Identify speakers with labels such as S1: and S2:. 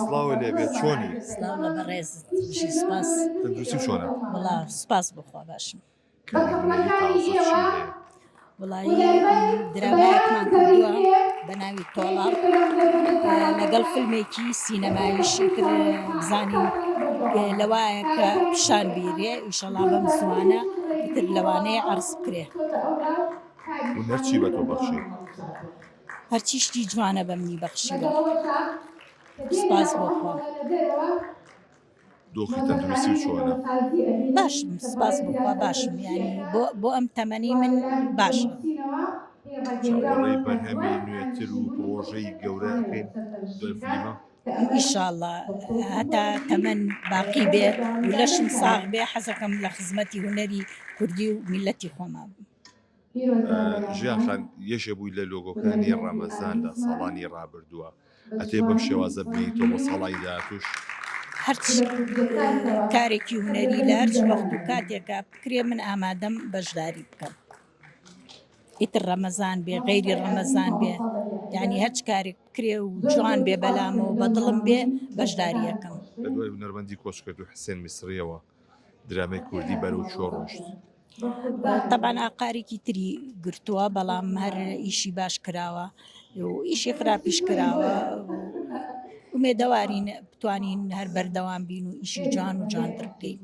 S1: سڵاوە لێبێت چۆنی
S2: سلااو لە بەڕێزت بژی سپاس
S1: تەندروستی چۆنە
S2: وڵا سپاس بخوا باشم
S1: کاری هونەری تازە چی هەیە
S2: وڵایی درامایەکمان کردووە بە ناوی تۆڵاق لەگەڵ فیلمێکی سینەماییشی تر بزانین لەوایە کە پیشان بیرێ ئیشەڵا بەم زوانە تر لەوانەیە عەرز بکرێ
S1: هونەر چی بە تۆ بەخشی
S2: هەرچی شتی جوانە بە منی بەخشیوە سپاس بۆخوا
S1: دۆخی تەندروستی چۆنە
S2: باشم سپاس بخوا باشم یعنی بۆ ئەم تەمەنی من باشە
S1: چاوەڕێی بەرهەمی نوێتر و پرۆژەی گەورە ئەەکەین دوای فیلمە
S2: ئیشاءالله هەتا تەمەن باقی بێ و لەشم ساغ بێ حەزەکەم لە خزمەتی هونەری کوردی و میلەتی خۆمان
S1: ژیانخان یەشێ بووی لە لۆگۆکانی ڕەمەزان لە ساڵانی ڕابردووە ئەتێ بەم شێوازە بێی تۆ بۆ ساڵی داهاتوش
S2: هەرچ کارێکی هونەری لە هەرچ وەخت و کاتێکە بکرێ من ئامادەم بەشداری بکەم ئیتر ڕەمەزان بێ غەیری ڕەمەزان بێ یعنی هەرچ کارێک بکرێ و جوان بێ بەلامەوە بەدڵم بێ بەشداریەکەم
S1: لە دوای هونەرمەندی کۆچکرد و حسێن میسریەوە درامەی کوردی بەرەو چۆ ڕۆشت
S2: تەبەن ئاقارێکی تری گرتووە بەڵام هەر ئیشی باش کراوە و ئیشی خراپیش کراوە ومێدەوارین بتوانین هەر بەردەوام بین و ئیشی جوان و جوانتر بکەین